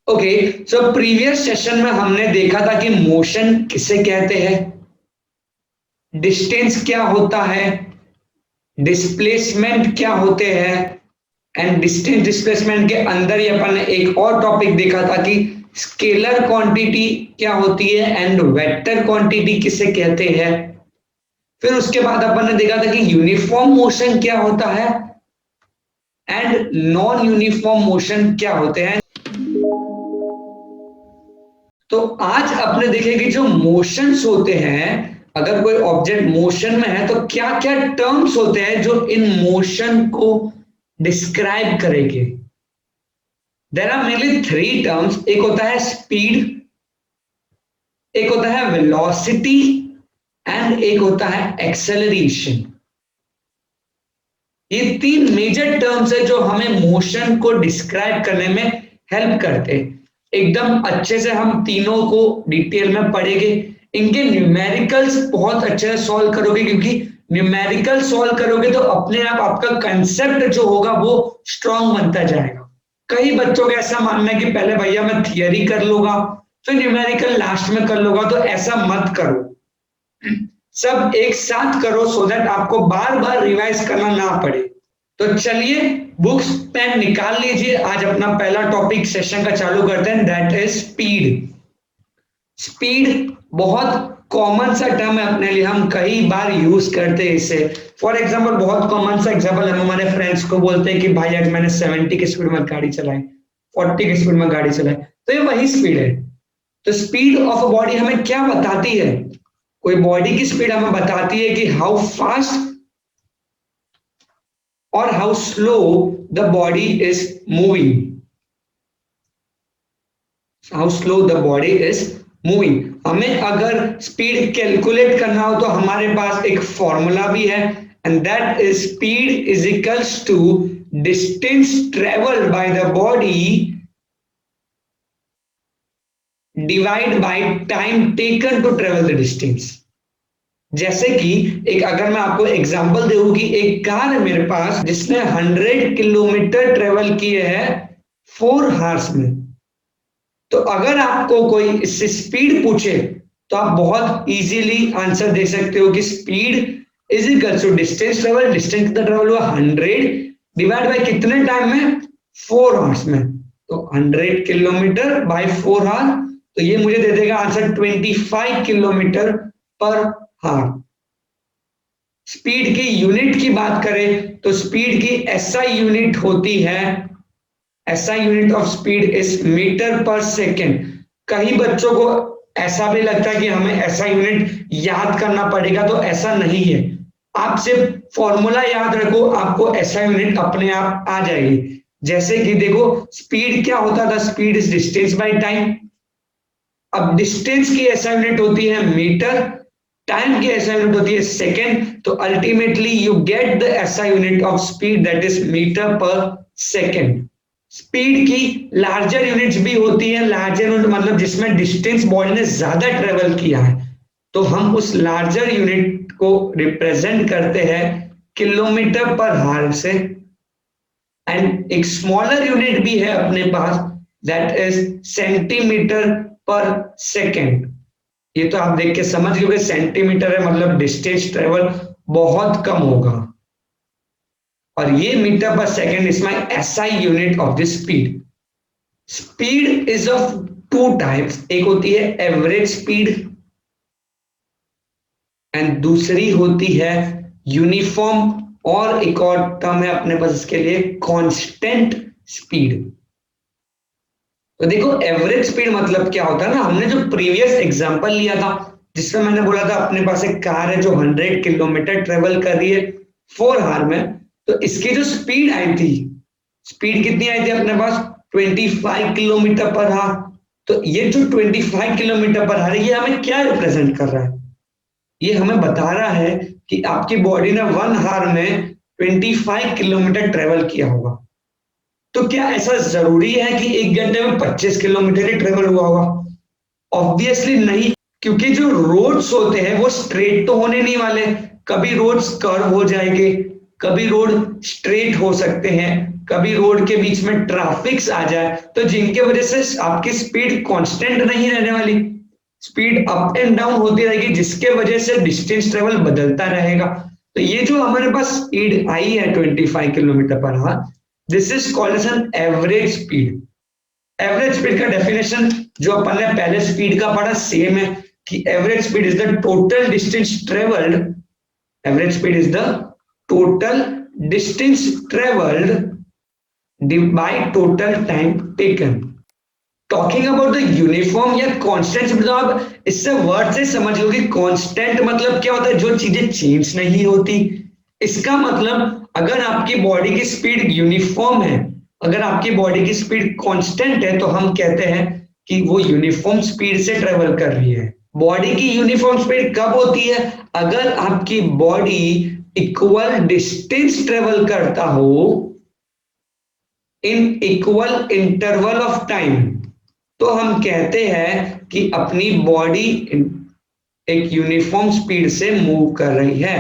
Okay, so previous session में हमने देखा था कि मोशन किसे कहते हैं, डिस्टेंस क्या होता है, डिस्प्लेसमेंट क्या होते हैं, एंड डिस्टेंस डिस्प्लेसमेंट के अंदर ही अपन ने एक और टॉपिक देखा था कि स्केलर क्वांटिटी क्या होती है एंड वेक्टर क्वांटिटी किसे कहते हैं। फिर उसके बाद अपन ने देखा था कि यूनिफॉर्म मोशन क्या होता है एंड नॉन यूनिफॉर्म मोशन क्या होते हैं। तो आज अपने देखेंगे जो मोशंस होते हैं, अगर कोई ऑब्जेक्ट मोशन में है तो क्या क्या टर्म्स होते हैं जो इन मोशन को डिस्क्राइब करेंगे। There are mainly three terms, एक होता है स्पीड, एक होता है वेलोसिटी एंड एक होता है एक्सेलरेशन। ये तीन मेजर टर्म्स है जो हमें मोशन को डिस्क्राइब करने में हेल्प करते हैं। एकदम अच्छे से हम तीनों को डिटेल में पढ़ेंगे। इनके न्यूमेरिकल्स बहुत अच्छे से सॉल्व करोगे, क्योंकि न्यूमेरिकल सॉल्व करोगे तो अपने आप आपका कंसेप्ट जो होगा वो स्ट्रांग बनता जाएगा। कई बच्चों का ऐसा मानना है कि पहले भैया मैं थियरी कर लूंगा फिर न्यूमेरिकल लास्ट में कर लूंगा, तो ऐसा मत करो, सब एक साथ करो सो दैट आपको बार बार रिवाइज करना ना पड़े। तो चलिए बुक्स पेन निकाल लीजिए, आज अपना पहला टॉपिक सेशन का चालू करते हैं, दैट इज स्पीड। स्पीड बहुत कॉमन सा टर्म है अपने लिए, हम कई बार यूज करते हैं इसे। फॉर एग्जाम्पल बहुत कॉमन सा एग्जाम्पल, हम हमारे फ्रेंड्स को बोलते हैं कि भाई आज मैंने 70 की स्पीड में गाड़ी चलाई, 40 की स्पीड में गाड़ी चलाई, तो ये वही स्पीड है। तो स्पीड ऑफ अ बॉडी हमें क्या बताती है, कोई बॉडी की स्पीड हमें बताती है कि हाउ फास्ट और how slow the body is moving, how slow the body is moving. हमें अगर स्पीड कैलकुलेट करना हो तो हमारे पास एक फॉर्मूला भी है, and that is speed is equals to distance travelled by the body divide by time taken to travel the distance. जैसे कि एक अगर मैं आपको एग्जांपल दूं कि एक कार है मेरे पास जिसने 100 किलोमीटर ट्रेवल किए हैं 4 आवर्स में, तो अगर आपको कोई इससे स्पीड पूछे तो आप बहुत इजीली आंसर दे सकते हो कि speed is equal to distance travel, distance कितना ट्रेवल हुआ 100 डिवाइड बाय कितने टाइम में 4 आवर्स में, तो 100 किलोमीटर बाय 4 आवर, तो ये मुझे दे देगा answer 25 kilometre per our. Speed की यूनिट की बात करें तो स्पीड की एसआई यूनिट होती है, SI unit of speed is metre per second. कई बच्चों को ऐसा भी लगता है कि हमें एसआई यूनिट याद करना पड़ेगा, तो ऐसा नहीं है, आप सिर्फ फॉर्मूला याद रखो, आपको एसआई यूनिट अपने आप आ जाएगी। जैसे कि देखो स्पीड क्या होता था, speed is distance by time. अब डिस्टेंस की एसआई यूनिट होती है मीटर, टाइम की एसआई यूनिट होती है सेकेंड, तो ultimately you get the SI unit of speed that is metre per second. Speed की लार्जर यूनिट्स भी होती है, लार्जर यूनिट मतलब जिसमें डिस्टेंस बॉडी ने ज्यादा ट्रेवल किया है, तो हम उस लार्जर यूनिट को रिप्रेजेंट करते हैं किलोमीटर पर आवर से। एंड एक स्मॉलर यूनिट भी है अपने पास, that is centimetre per second. ये तो आप देख के समझ गए सेंटीमीटर है मतलब डिस्टेंस ट्रेवल बहुत कम होगा, और ये metre per second is my SI unit of the speed. Speed is of two types, एक होती है एवरेज स्पीड एंड दूसरी होती है यूनिफॉर्म, और एक और टर्म है अपने पास इसके लिए कांस्टेंट स्पीड। तो देखो एवरेज स्पीड मतलब क्या होता है ना, हमने जो प्रीवियस एग्जांपल लिया था जिसमें मैंने बोला था अपने पास एक कार है जो 100 किलोमीटर ट्रेवल कर रही है 4 आवर में, तो इसकी जो स्पीड आई थी, स्पीड कितनी आई थी अपने पास 25 किलोमीटर पर आवर। तो ये जो 25 किलोमीटर पर आवर है ये हमें क्या रिप्रेजेंट कर रहा है, ये हमें बता रहा है कि आपकी बॉडी ने 1 आवर में 25 किलोमीटर ट्रेवल किया होगा। तो क्या ऐसा जरूरी है कि 1 घंटे में 25 किलोमीटर ही ट्रेवल हुआ होगा? ऑब्वियसली नहीं, क्योंकि जो रोड्स होते हैं वो स्ट्रेट तो होने नहीं वाले, कभी रोड्स कर्व हो जाएंगे, कभी रोड स्ट्रेट हो सकते हैं, कभी रोड के बीच में ट्रैफिक आ जाए, तो जिनके वजह से आपकी स्पीड कांस्टेंट नहीं रहने वाली, स्पीड अप एंड डाउन होती रहेगी, जिसके वजह से डिस्टेंस ट्रेवल बदलता रहेगा। तो ये जो हमारे पास स्पीड आई है 25 kilometre per hour, this is called as an average speed. Average speed का डेफिनेशन जो अपन ने पहले स्पीड का पढ़ा सेम है कि average speed is the total distance travelled, average speed is the total distance travelled by total time taken. Talking about the uniform या कांस्टेंट, मतलब आप इससे वर्ड से समझ लो कि कांस्टेंट मतलब क्या होता है, जो चीजें चेंज नहीं होती। इसका मतलब अगर आपकी बॉडी की स्पीड यूनिफॉर्म है, अगर आपकी बॉडी की स्पीड कांस्टेंट है, तो हम कहते हैं कि वो यूनिफॉर्म स्पीड से ट्रेवल कर रही है। बॉडी की यूनिफॉर्म स्पीड कब होती है? अगर आपकी बॉडी इक्वल डिस्टेंस ट्रेवल करता हो इन इक्वल इंटरवल ऑफ टाइम, तो हम कहते हैं कि अपनी बॉडी एक यूनिफॉर्म स्पीड से मूव कर रही है।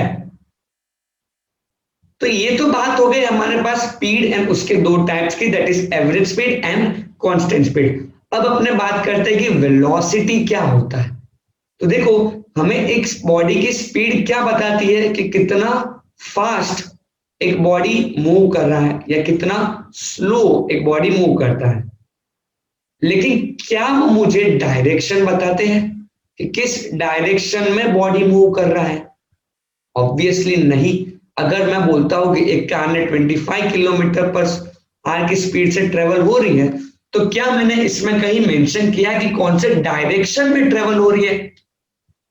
तो ये तो बात हो गई हमारे पास स्पीड एंड उसके दो टाइप्स की, that is average speed and constant speed. अब अपने बात करते हैं कि वेलोसिटी क्या होता है। तो देखो, हमें एक बॉडी की स्पीड क्या बताती है कि कितना फास्ट एक बॉडी मूव कर रहा है या कितना स्लो एक बॉडी मूव करता है, लेकिन क्या वो मुझे डायरेक्शन बताते हैं कि किस डायरेक्शन में बॉडी मूव कर रहा है? ऑब्वियसली नहीं। अगर मैं बोलता हूं कि एक कार ने 25 किलोमीटर पर आवर की स्पीड से ट्रेवल हो रही है, तो क्या मैंने इसमें कहीं मेंशन किया कि कौन से डायरेक्शन में ट्रेवल हो रही है?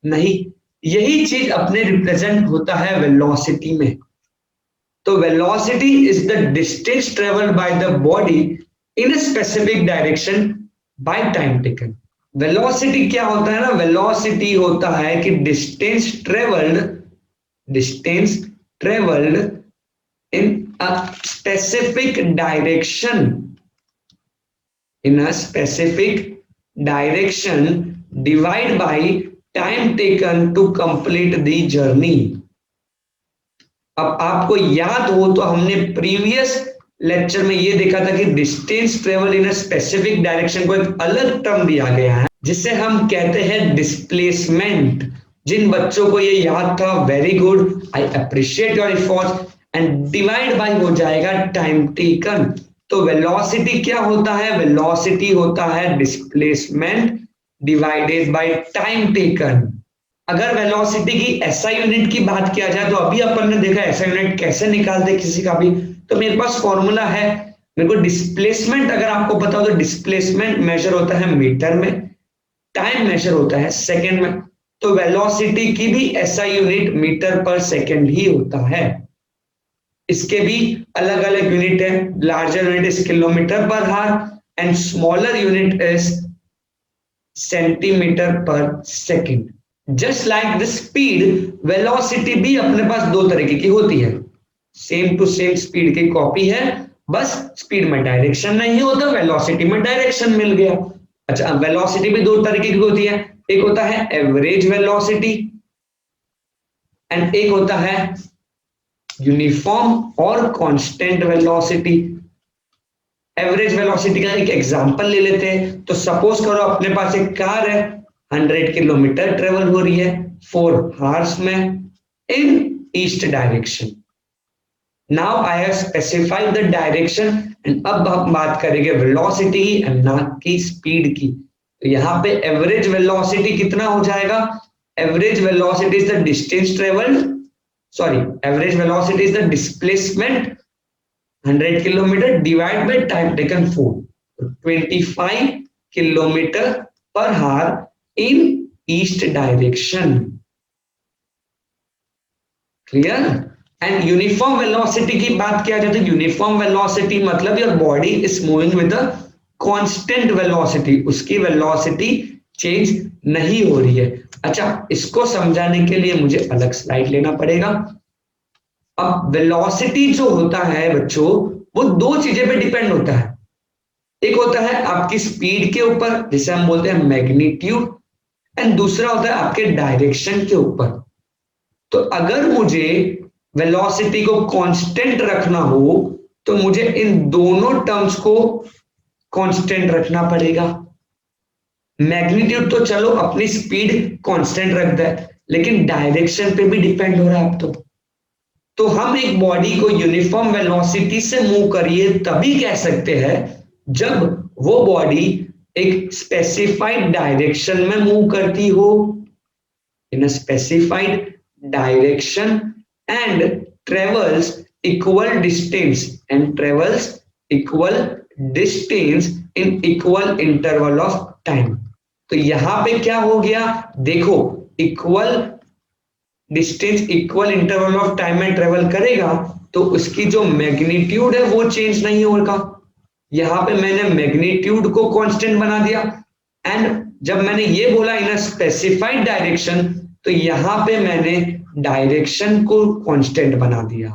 नहीं। यही चीज अपने रिप्रेजेंट होता है वेलोसिटी में। तो velocity is the distance travelled by the body in a specific direction by time taken. Velocity क्या होता है ना? वेलोसिटी होता है कि distance travelled in a specific direction divide by time taken to complete the journey. अब आपको याद हो तो हमने प्रीवियस लेक्चर में ये देखा था कि distance travel in a specific direction को एक अलग टर्म दिया गया है जिसे हम कहते हैं डिस्प्लेसमेंट। जिन बच्चों को ये याद था, very good, I appreciate your efforts. And divide bye हो जाएगा टाइम टेकन। तो वेलोसिटी क्या होता है? वेलोसिटी होता है displacement divided by time taken. अगर वेलोसिटी की एसआई यूनिट की बात किया जाए, तो अभी अपन ने देखा एसआई यूनिट कैसे निकालते किसी का भी। तो मेरे पास फॉर्मूला है, मेरे को डिस्प्लेसमेंट अगर आपको पता हो तो डिस्प्लेसमेंट मेजर होता है मीटर में, टाइम मेजर होता है सेकंड में। तो वेलोसिटी की भी SI unit metre per second ही होता है। इसके भी अलग अलग यूनिट है। Larger unit is kilometre per hour and smaller unit is centimetre per second. Just like the speed, velocity भी अपने पास दो तरीके की होती है। सेम टू सेम स्पीड की कॉपी है, बस स्पीड में डायरेक्शन नहीं होता, वेलोसिटी में डायरेक्शन मिल गया। अच्छा, वेलोसिटी भी दो तरीके की होती है, एक होता है एवरेज वेलोसिटी एंड एक होता है यूनिफॉर्म और कांस्टेंट वेलोसिटी। एवरेज वेलोसिटी का एक एग्जांपल ले लेते हैं। तो सपोज करो अपने पास एक कार है, 100 किलोमीटर ट्रेवल हो रही है 4 आवर्स में in east direction. Now I have specified the direction and अब हम बात करेंगे वेलोसिटी एंड ना की स्पीड की। तो यहाँ पे एवरेज वेलोसिटी कितना हो जाएगा? Average velocity is the distance travelled, sorry, average velocity is the displacement 100 kilometre divide by time taken 4, 25 kilometre per our in east direction. Clear? And uniform velocity की बात किया जाए तो यूनिफॉर्म वेलोसिटी मतलब your body is moving with a constant velocity, उसकी velocity change नहीं हो रही है। अच्छा, इसको समझाने के लिए मुझे अलग स्लाइड लेना पड़ेगा। अब वेलोसिटी जो होता है बच्चों, वो दो चीजें पे डिपेंड होता है। एक होता है आपकी स्पीड के ऊपर, जिसे हम बोलते हैं मैग्नीट्यूड, एंड दूसरा होता है आपके डायरेक्शन के ऊपर। तो अगर मुझे वेलोसिटी को कांस्टेंट रखना हो तो मुझे इन दोनों टर्म्स को कांस्टेंट रखना पड़ेगा। मैग्नीट्यूड तो चलो अपनी स्पीड कांस्टेंट रख दे, लेकिन डायरेक्शन पे भी डिपेंड हो रहा है अब तो हम एक बॉडी को यूनिफॉर्म वेलोसिटी से मूव करिए तभी कह सकते हैं जब वो बॉडी एक स्पेसिफाइड डायरेक्शन में मूव करती हो, in a specified direction and travels equal distance in equal interval of time. तो यहां पे क्या हो गया, देखो equal distance equal interval of time में ट्रेवल करेगा तो उसकी जो मैग्नीट्यूड है वो चेंज नहीं होगा। यहां पे मैंने मैग्नीट्यूड को कांस्टेंट बना दिया, एंड जब मैंने ये बोला इन अ स्पेसिफाइड डायरेक्शन तो यहां पे मैंने डायरेक्शन को कांस्टेंट बना दिया।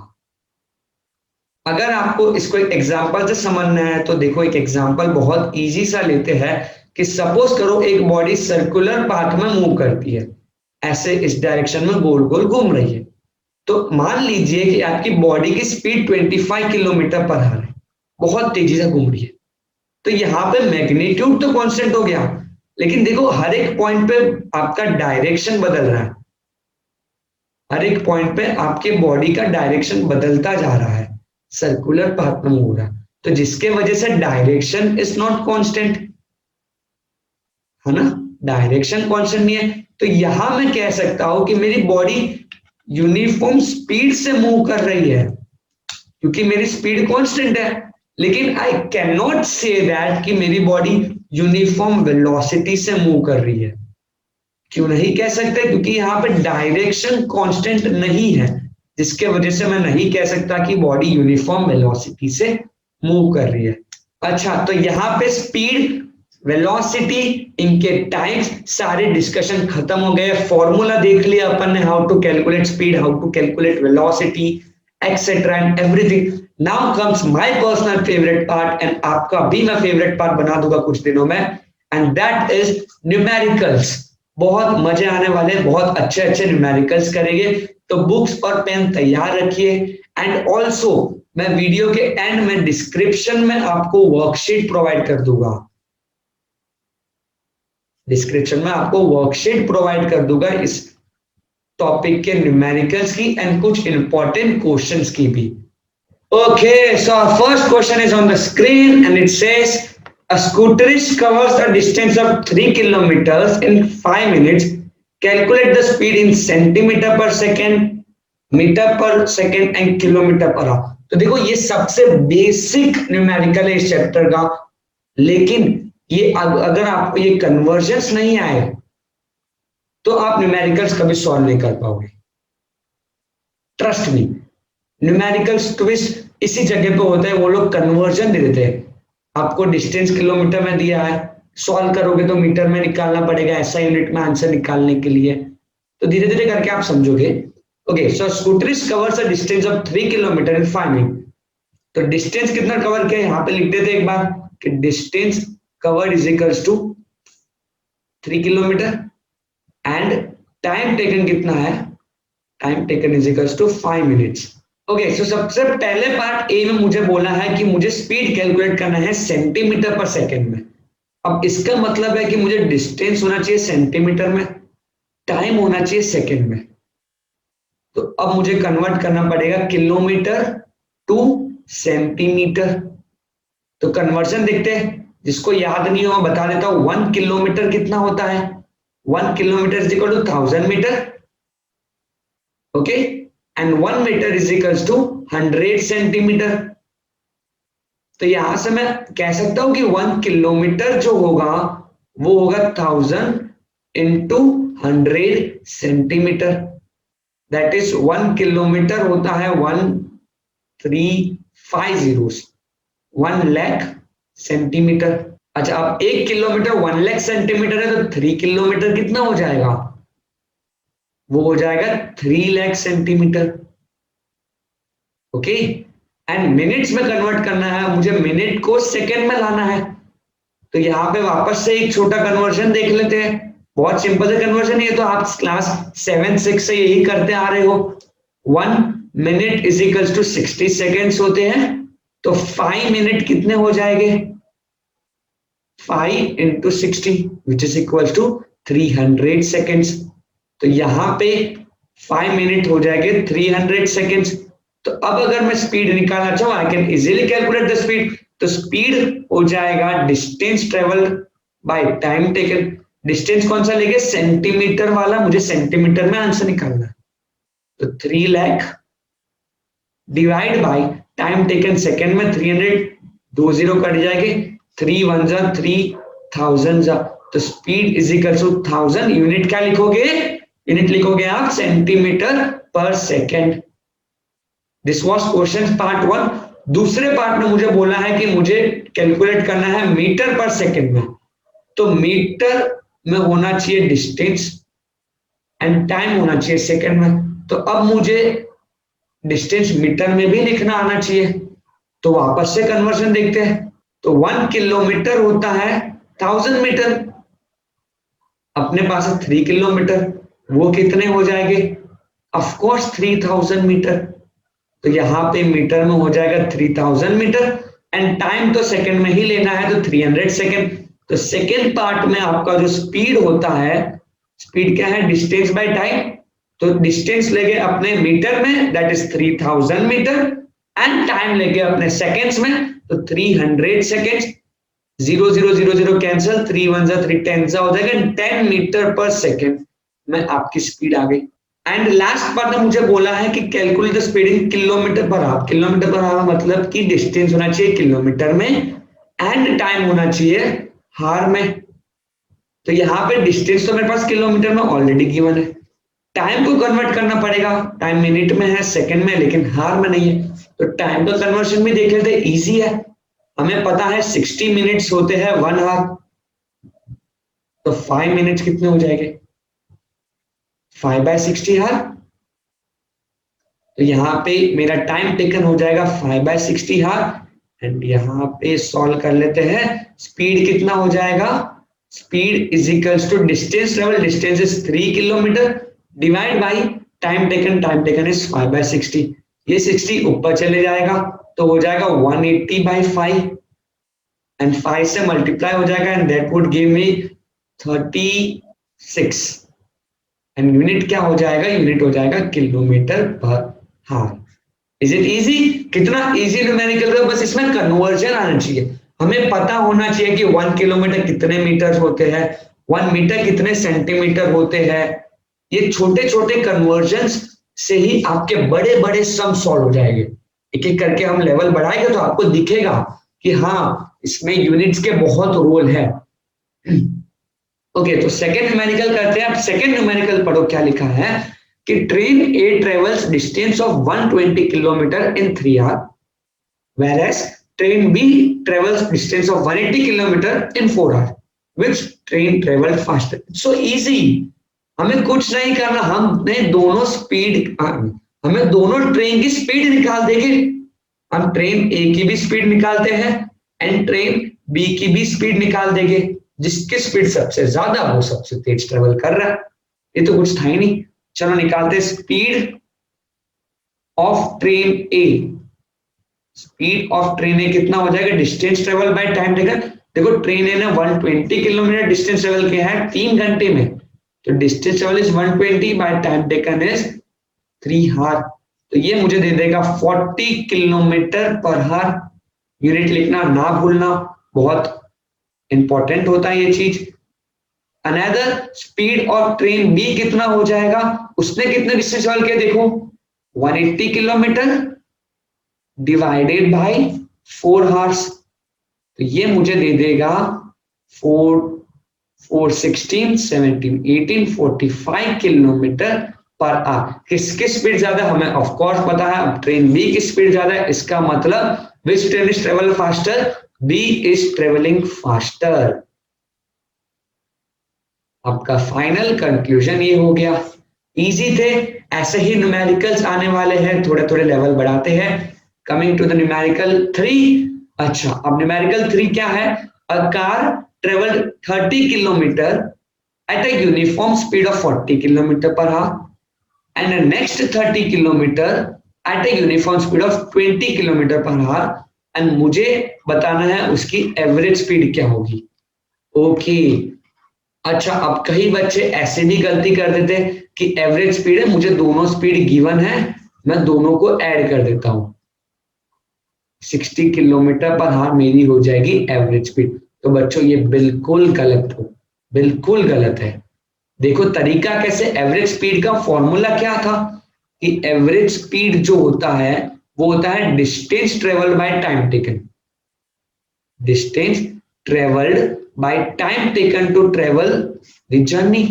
अगर आपको इसको एक एग्जांपल से समझना है तो देखो, एक एग्जांपल बहुत इजी सा लेते हैं कि सपोज करो एक बॉडी सर्कुलर पाथ में मूव करती है, ऐसे इस डायरेक्शन में गोल गोल घूम रही है। तो मान लीजिए कि आपकी बॉडी की स्पीड 25 किलोमीटर पर आवर है, बहुत तेजी से घूम रही है। तो यहाँ पे मैग्नीट्यूड तो कांस्टेंट हो गया, लेकिन देखो हर एक पॉइंट पे आपका डायरेक्शन बदल रहा है, हर एक पॉइंट पे आपके बॉडी का डायरेक्शन बदलता जा रहा है, सर्कुलर पाथ में हो रहा है, तो जिसके वजह से डायरेक्शन इज नॉट कांस्टेंट, है ना, डायरेक्शन कांस्टेंट नहीं है। तो यहां मैं कह सकता हूं कि मेरी बॉडी यूनिफॉर्म स्पीड से मूव कर रही है क्योंकि मेरी स्पीड कांस्टेंट है, लेकिन I can not say that कि मेरी बॉडी यूनिफॉर्म वेलोसिटी से मूव कर रही है। क्यों नहीं कह सकते, क्योंकि यहाँ पे डायरेक्शन कांस्टेंट नहीं है, जिसके वजह से मैं नहीं कह सकता कि बॉडी यूनिफॉर्म वेलोसिटी से मूव कर रही है। अच्छा, तो यहाँ पे स्पीड, वेलोसिटी, इनके टाइम्स सारे डिस्कशन खत्म हो गए, फॉर्मूला देख लिया अपन ने, how to calculate speed, how to calculate velocity etcetera and everything. Now comes my personal favourite part, and आपका भी मैं फेवरेट पार्ट बना दूंगा कुछ दिनों में, एंड दैट इज न्यूमेरिकल्स। बहुत मजे आने वाले, बहुत अच्छे अच्छे न्यूमेरिकल्स करेंगे, तो बुक्स और पेन तैयार रखिए। एंड ऑल्सो मैं वीडियो के एंड में डिस्क्रिप्शन में आपको वर्कशीट प्रोवाइड कर दूंगा, डिस्क्रिप्शन में आपको वर्कशीट प्रोवाइड कर दूंगा इस टॉपिक के न्यूमेरिकल्स की एंड कुछ इंपॉर्टेंट क्वेश्चंस की भी। Okay, so our first question is on the screen and it says a scooterist covers a distance of 3 kilometers in 5 minutes. Calculate the speed in centimeter per second, metre per second and kilometre per hour. तो देखो ये सबसे basic numerical है इस chapter का, लेकिन ये अगर आपको ये कन्वर्जन्स नहीं आए तो आप न्यूमेरिकल्स कभी सॉल्व नहीं कर पाओगे, ट्रस्ट मी। न्यूमेरिकल्स ट्विस्ट इसी जगह पे होता है, वो लोग कन्वर्जन दे देते हैं, आपको डिस्टेंस किलोमीटर में दिया है, सॉल्व करोगे तो मीटर में निकालना पड़ेगा ऐसा यूनिट में आंसर निकालने के लिए, तो धीरे धीरे करके आप समझोगे। Okay, so scooterist covers a distance of 3 kilometre in 5 minute. तो डिस्टेंस कितना कवर किया यहाँ पे लिख देते एक बार कि distance covered is equals to 3 kilometre and time taken कितना है, time taken is equals to 5 minutes. Okay, so सबसे पहले पार्ट ए में मुझे बोला है कि मुझे स्पीड कैलकुलेट करना है सेंटीमीटर पर सेकंड में। अब इसका मतलब है कि मुझे डिस्टेंस होना चाहिए सेंटीमीटर में, टाइम होना चाहिए सेकंड में। तो अब मुझे कन्वर्ट करना पड़ेगा किलोमीटर टू सेंटीमीटर। तो कन्वर्जन देखते हैं, जिसको याद नहीं हो बता देता हूं। 1 किलोमीटर कितना होता है, 1 kilometre is equal to 1000 metre. Okay, and 1 metre is equals to 100 centimetre. तो यहां से मैं कह सकता हूं कि 1 किलोमीटर जो होगा वो होगा 1000 into 100 centimetre, that is 1 kilometre होता है 1350, 1 लाख सेंटीमीटर। अच्छा, अब 1 किलोमीटर 1 लाख सेंटीमीटर है तो 3 किलोमीटर कितना हो जाएगा, वो हो जाएगा 3 lakh centimetre. Okay, and minutes में कन्वर्ट करना है मुझे, मिनट को सेकंड में लाना है। तो यहां पे वापस से एक छोटा कन्वर्जन देख लेते हैं, बहुत सिंपल है कन्वर्जन, ये तो आप क्लास 7-6 से यही करते आ रहे हो। 1 minute is equals to 60 seconds होते हैं, तो 5 मिनट कितने हो जाएंगे? 5 into 60 which is equal to 300 seconds। तो यहाँ पे 5 मिनट हो जाएंगे 300 सेकेंड्स। तो अब अगर मैं स्पीड निकालना चाहूँ, I can easily calculate the speed. तो स्पीड हो जाएगा distance travelled by time taken. Distance कौन सा लेंगे? सेंटीमीटर वाला, मुझे सेंटीमीटर में आंसर निकालना है। तो 3 lakh divide by time taken second में 300, 2 जीरो कट जाएंगे, 3 1 जा 3000 जा। तो speed is equal to 1000। Unit क्या लिखोगे? यूनिट लिखोगे आप centimetre per second. This was question part 1। दूसरे पार्ट में मुझे बोला है कि मुझे कैलकुलेट करना है मीटर पर सेकेंड में। तो मीटर में होना चाहिए डिस्टेंस एंड टाइम होना चाहिए सेकेंड में। तो अब मुझे डिस्टेंस मीटर में भी लिखना आना चाहिए। तो वापस से कन्वर्जन देखते हैं। तो 1 किलोमीटर होता है 1000 मीटर। अपने पास है 3 किलोमीटर, वो कितने हो जाएंगे? Of course 3000 metre. तो यहाँ पे मीटर में हो जाएगा 3000 मीटर एंड टाइम तो सेकंड में ही लेना है, तो 300 सेकंड। तो सेकंड पार्ट में आपका जो स्पीड होता है, स्पीड क्या है? Distance by time. तो डिस्टेंस लेंगे अपने मीटर में, that is 3000 metre, and time लेंगे अपने सेकेंड्स में, तो 300 सेकेंड्स। 0 0 0 0 कैंसिल, 3 1 जा 3 10 जा हो जाएगा 10 मीटर पर सेकेंड में आपकी स्पीड आ गई। एंड लास्ट पार्ट में मुझे बोला है कि calculate the speed in kilometre per our. Kilometre per our मतलब कि डिस्टेंस होना चाहिए किलोमीटर में एंड टाइम होना चाहिए हार में। तो यहाँ पे डिस्टेंस तो मेरे पास किलोमीटर में ऑलरेडी गिवन है, टाइम को कन्वर्ट करना पड़ेगा। टाइम मिनट में है, सेकंड में, लेकिन हार में नहीं है। तो टाइम का कन्वर्शन भी देख लेते, इजी है। हमें पता है 60 मिनट्स होते हैं 1 आवर। तो 5 मिनट्स कितने हो जाएंगे? 5/60 हार। तो यहाँ पे मेरा टाइम टेकन हो जाएगा 5/60 हार। एंड यहाँ पे सॉल्व कर लेते हैं। स्पीड कितना हो जाएगा? Speed is equals to distance travel, distance is 3 kilometre, divide by time taken is 5/60। ये 60 ऊपर चले जाएगा तो हो जाएगा 180/5 एंड 5 से मल्टीप्लाई हो जाएगा and that would give me 36। And unit क्या हो जाएगा? यूनिट हो जाएगा किलोमीटर पर हार। Is it easy? कितना इजी न्यूमेरिकल है, बस इसमें कन्वर्जन आना चाहिए। हमें पता होना चाहिए कि 1 किलोमीटर कितने मीटर होते हैं, 1 मीटर कितने सेंटीमीटर होते हैं। ये छोटे छोटे कन्वर्जन से ही आपके बड़े बड़े सम सॉल्व हो जाएंगे। एक एक करके हम लेवल बढ़ाएंगे तो आपको दिखेगा कि हाँ इसमें यूनिट्स के बहुत रोल है। ओके, तो सेकंड न्यूमेरिकल करते हैं। आप सेकंड न्यूमेरिकल पढ़ो, क्या लिखा है कि train A travels distance of 120 kilometre in 3 hour, whereas train B travels distance of 180 kilometre in 4 hours. Which train travel faster? So easy. हमें कुछ नहीं करना, हमें दोनों ट्रेन की स्पीड निकाल देंगे। हम ट्रेन ए की भी स्पीड निकालते हैं एंड ट्रेन बी की भी स्पीड निकाल देंगे। जिसकी स्पीड सबसे ज्यादा वो सबसे तेज ट्रेवल कर रहा है। ये तो कुछ था ही नहीं। चलो निकालते speed of train A. Speed of train A कितना हो जाएगा? Distance travel by time taken. देखो ट्रेन ए ने 120 किलोमीटर डिस्टेंस ट्रेवल किया है 3 घंटे में, तो distance travel is 120 by time taken is 3 hour. तो ये मुझे दे देगा 40 किलोमीटर पर आवर। यूनिट लिखना ना भूलना, बहुत इंपॉर्टेंट होता है ये चीज। Another speed of train B कितना हो जाएगा? उसने कितने डिस्टेंस ट्रेवल किया देखो, 180 किलोमीटर डिवाइडेड बाय 4 आवर्स। तो ये मुझे दे देगा 4 16 17 18 45 किलोमीटर पर आवर। किसकी स्पीड ज्यादा? हमें ऑफ कोर्स पता है। अब ट्रेन बी की स्पीड ज्यादा है, इसका मतलब which train is travel faster? B is travelling faster. आपका फाइनल कंक्लूजन ये हो गया। इजी थे, ऐसे ही न्यूमेरिकल्स आने वाले हैं, थोड़े थोड़े लेवल बढ़ाते हैं। Coming to the numerical 3। अच्छा, अब न्यूमेरिकल 3 क्या है? A car travel 30 kilometre at a uniform speed of 40 kilometre per hour and next 30 kilometre at a uniform speed of 20 kilometre per hour and मुझे बताना है उसकी एवरेज स्पीड क्या होगी। ओके, अच्छा, अब कई बच्चे ऐसे भी गलती कर देते हैं कि एवरेज स्पीड है, मुझे दोनों स्पीड गिवन है, मैं दोनों को ऐड कर देता हूं, 60 किलोमीटर पर हार मेरी हो जाएगी एवरेज स्पीड। तो बच्चों ये बिल्कुल गलत हो, बिल्कुल गलत है। देखो तरीका कैसे, एवरेज स्पीड का फॉर्मूला क्या था कि एवरेज स्पीड जो होता है वो होता है distance travelled by time taken, distance travelled by time taken to travel the journey.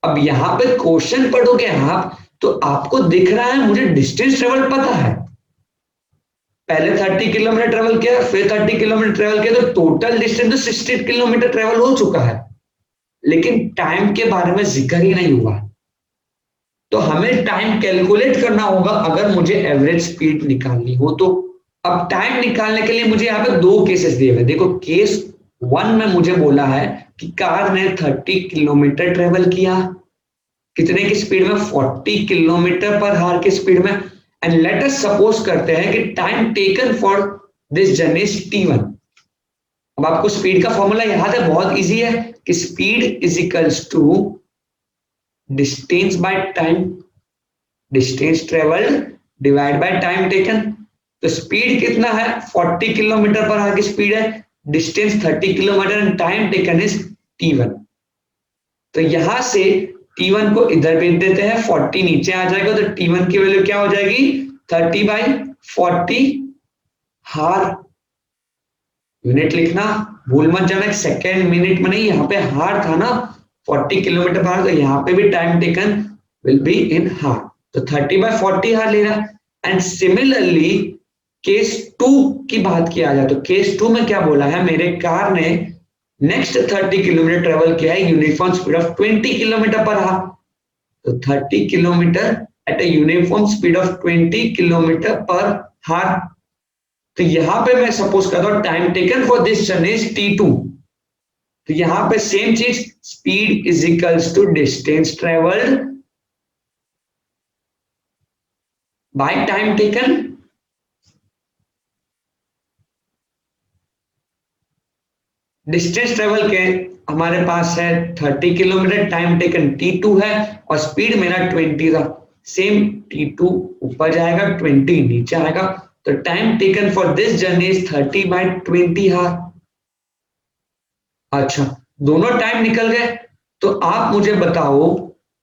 अब यहां पे क्वेश्चन पढ़ोगे आप तो आपको दिख रहा है मुझे डिस्टेंस ट्रेवल पता है, पहले 30 किलोमीटर ट्रेवल किया, फिर 30 किलोमीटर ट्रेवल किया, तो टोटल डिस्टेंस तो 60 किलोमीटर ट्रेवल हो चुका है, लेकिन टाइम के बारे में जिक्र ही नहीं हुआ। तो हमें टाइम कैलकुलेट करना होगा अगर मुझे एवरेज स्पीड निकालनी हो तो। अब टाइम निकालने के लिए मुझे यहाँ पे दो केसेस दिए हुए, देखो केस 1 में मुझे बोला है कि कार ने 30 किलोमीटर ट्रेवल किया, कितने की स्पीड में, 40 किलोमीटर पर हार की स्पीड में, एंड लेट अस सपोज करते हैं कि time taken for this journey is t1। अब आपको स्पीड का फॉर्मूला याद है, बहुत इजी है कि speed is equals to distance by time, distance travelled divide by time taken. तो स्पीड कितना है, 40 किलोमीटर पर आवर की स्पीड है, distance 30 kilometre and time taken is t1। तो यहां से t1 को इधर भेज देते हैं, 40 नीचे आ जाएगा, तो t1 की वैल्यू क्या हो जाएगी, 30/40 हार। यूनिट लिखना भूल मत जाना, सेकेंड मिनट में नहीं, यहाँ पे हार था ना, 40 किलोमीटर पर, तो यहाँ पे भी time taken will be in हार, तो 30/40 हार ले रहा है। एंड सिमिलरली केस 2 की बात किया जाए तो केस 2 में क्या बोला है, मेरे कार ने नेक्स्ट 30 किलोमीटर ट्रेवल किया है uniform speed of 20 kilometre per hour, तो 30 kilometre at a uniform speed of 20 kilometre per hour. तो यहां पे मैं सपोज करता हूं time taken for this journey is t2, तो यहां पे सेम चीज, speed is equals to distance travelled by time taken. Distance travel के हमारे पास है 30 किलोमीटर, टाइम टेकन t2 है और स्पीड मेरा 20 था, सेम t2 ऊपर जाएगा 20 नीचे आएगा, तो time taken for this journey is 30/20 हार। अच्छा, दोनों टाइम निकल गए, तो आप मुझे बताओ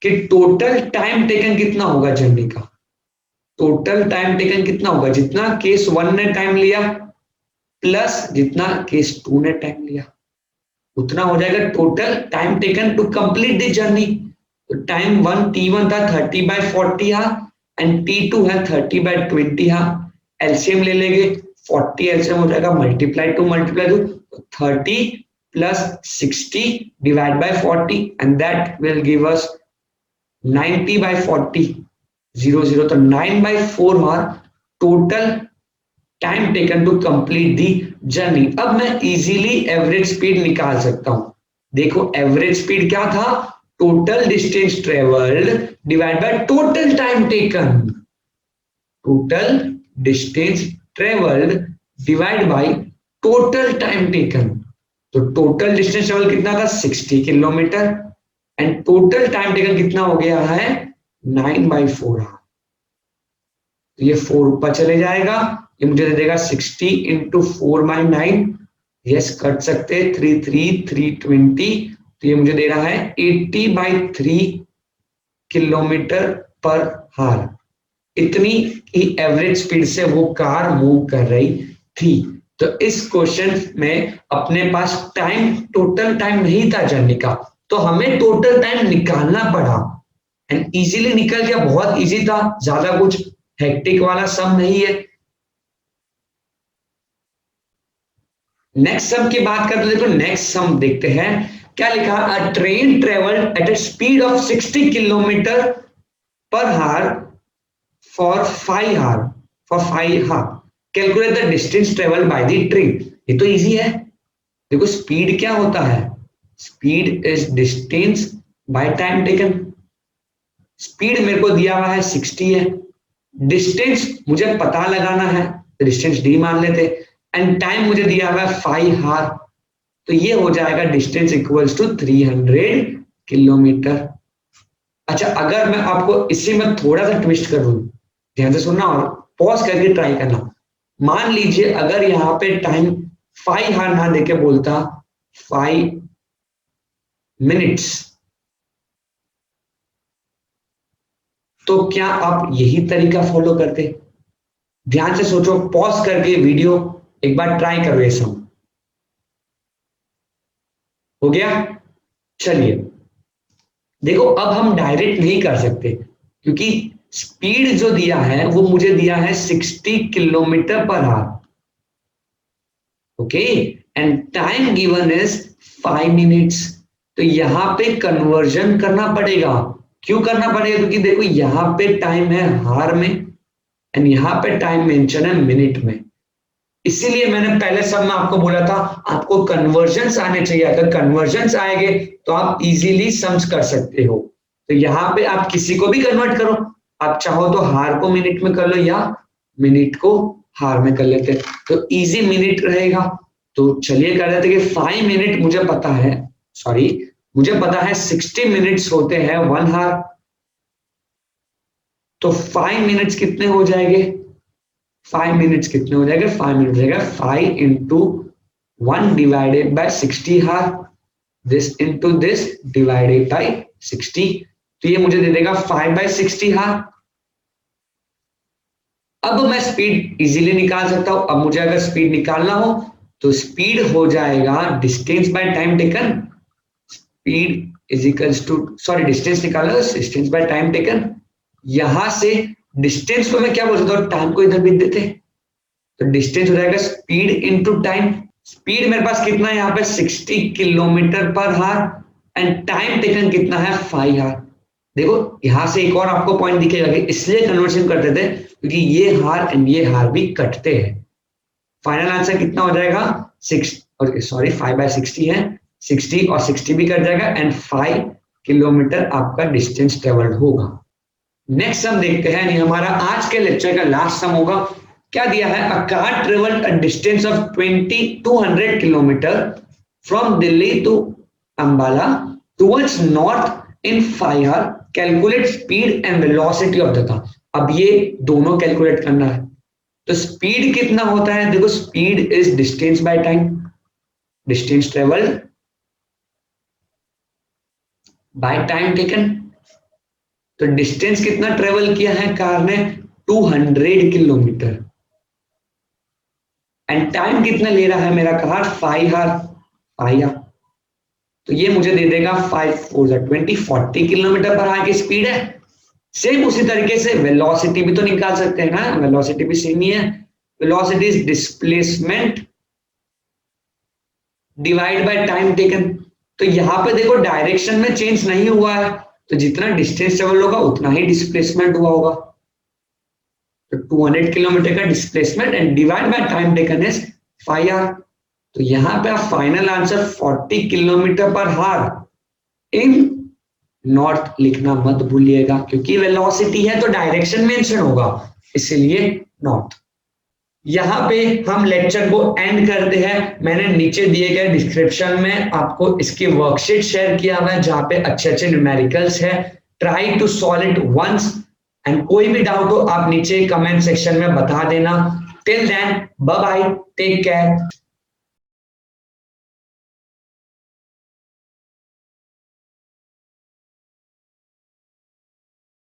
कि टोटल टाइम टेकन कितना होगा जर्नी का, टोटल टाइम टेकन कितना होगा, जितना केस 1 ने टाइम लिया प्लस जितना केस 2 ने टाइम लिया, उतना हो जाएगा total time taken to complete the journey. तो टाइम 1 t1 था 30/40 हार एंड t2 है 30/20 हार, एलसीएम ले लेंगे, 40 एलसीएम हो जाएगा, multiply 2 30 plus 60 divided by 40 and that will give us 90/40 0 तो 9/4 hour total time taken to complete the journey. अब मैं इजीली एवरेज स्पीड निकाल सकता हूं, देखो एवरेज स्पीड क्या था, total distance travelled divide by total time taken, total distance travelled divide by total time taken. तो टोटल डिस्टेंस ट्रेवल कितना था, 60 kilometre and total time taken कितना हो गया है, 9/4 आवर। तो ये 4 ऊपर चले जाएगा, ये मुझे दे देगा 60 इंटू 4/9, यस कट सकते, 3 3 320, तो ये मुझे दे रहा है 80/3 किलोमीटर पर हार। इतनी ही एवरेज स्पीड से वो कार मूव कर रही थी। तो इस क्वेश्चन में अपने पास टाइम, टोटल टाइम नहीं था जर्नी का, तो हमें टोटल टाइम निकालना पड़ा एंड इजीली निकल गया, बहुत इजी था, ज्यादा कुछ हेक्टिक वाला सम नहीं है। नेक्स्ट सम की बात करते हैं, तो नेक्स्ट सम देखते हैं क्या लिखा, अ train travelled at a speed of 60 kilometre per हार फॉर 5 हार, फॉर 5 हार, calculate the distance travelled by the train. ये तो इजी है, देखो स्पीड क्या होता है, speed is distance by time taken, speed मेरे को दिया हुआ है 60 है, डिस्टेंस मुझे पता लगाना है, तो डिस्टेंस डी मान लेते, एंड टाइम मुझे दिया हुआ है 5 आवर, तो ये हो जाएगा डिस्टेंस इक्वल्स टू 300 किलोमीटर। अच्छा, अगर मैं आपको इसी में थोड़ा सा ट्विस्ट करूं, ध्यान से सुनना और पॉज करके ट्राई करना। मान लीजिए अगर यहाँ पे टाइम 5 आवर ना देके बोलता 5 मिनट्स, तो क्या आप यही तरीका फॉलो करते? ध्यान से सोचो, पॉज करके वीडियो एक बार ट्राई करो ये सब। हो गया? चलिए देखो, अब हम डायरेक्ट नहीं कर सकते क्योंकि स्पीड जो दिया है वो मुझे दिया है 60 kilometre per our, okay, and time given is 5 minutes. तो यहां पे कन्वर्जन करना पड़ेगा। क्यों करना पड़ेगा? क्योंकि देखो यहां पे टाइम है हार में एंड यहां पे टाइम मेंशन है मिनट में। इसीलिए मैंने पहले सब में आपको बोला था आपको कन्वर्जन्स आने चाहिए। अगर कन्वर्जन्स आएंगे तो आप इजीली सम्स कर सकते हो। तो यहाँ पे आप किसी को भी कन्वर्ट करो, आप चाहो तो हार को मिनट में कर लो या मिनट को हार में कर लेते, तो इजी मिनट रहेगा। तो चलिए कर देते कि 5 मिनट मुझे पता है, सॉरी मुझे पता है 60 मिनट्स होते हैं 1 हार। तो 5 मिनट्स कितने हो जाएंगे? 5 मिनट्स कितने हो जाएगा? 5 मिनट हो जाएगा 5 इंटू 1 डिवाइडेड बाय 60 हार, this into this divided by 60। तो ये मुझे दे देगा 5/60 हार। अब मैं स्पीड इजीली निकाल सकता हूं। अब मुझे अगर स्पीड निकालना हो तो स्पीड हो जाएगा distance by time taken. Speed is equals to, sorry distance निकालना है डिस्टेंस बाय टाइम टेकन। यहां से डिस्टेंस को मैं क्या बोल सकता हूं? टाइम को इधर भेज देते, तो डिस्टेंस हो जाएगा स्पीड इनटू टाइम। स्पीड मेरे पास कितना है यहाँ पे 60 किलोमीटर पर हार एंड टाइम टेकन कितना है 5 हार। देखो यहां से एक और आपको पॉइंट दिखेगा कि इसलिए कन्वर्शन करते थे क्योंकि ये हार एंड ये हार भी कटते हैं। फाइनल आंसर कितना हो जाएगा? 6 और सॉरी 5/60 है, 60 और 60 भी कट जाएगा एंड 5 किलोमीटर आपका डिस्टेंस ट्रेवल्ड होगा। नेक्स्ट सम देखते हैं, यानी हमारा आज के लेक्चर का लास्ट सम होगा। क्या दिया है? A car travelled a distance of 200 kilometre from Delhi to Ambala towards north in 5 hour, calculate speed and velocity of the car. अब ये दोनों कैलकुलेट करना है। तो स्पीड कितना होता है? देखो speed is distance by time, distance travelled by time taken. तो डिस्टेंस कितना ट्रेवल किया है कार ने? 200 किलोमीटर एंड टाइम कितना ले रहा है मेरा कार? 5 आवर। तो ये मुझे दे देगा 5 4 20 40 किलोमीटर पर आवर की स्पीड है। सेम उसी तरीके से वेलोसिटी भी तो निकाल सकते हैं ना, वेलोसिटी भी सेम ही है। Velocity is displacement divide by time taken. तो यहां पे देखो डायरेक्शन में चेंज नहीं हुआ है, तो जितना डिस्टेंस ट्रेवल होगा उतना ही डिस्प्लेसमेंट हुआ होगा। तो 200 किलोमीटर का displacement and divide by time taken is 5 hour. तो यहां पे आप फाइनल आंसर 40 किलोमीटर पर हार इन नॉर्थ लिखना मत भूलिएगा, क्योंकि वेलोसिटी है तो डायरेक्शन मेंशन होगा, इसलिए नॉर्थ। यहां पे हम लेक्चर को एंड करते हैं। मैंने नीचे दिए गए डिस्क्रिप्शन में आपको इसकी वर्कशीट शेयर किया हुआ है जहां पे अच्छे अच्छे न्यूमेरिकल्स है। Try to solve it once and कोई भी डाउट हो आप नीचे कमेंट सेक्शन में बता देना। Till then bye bye, take care.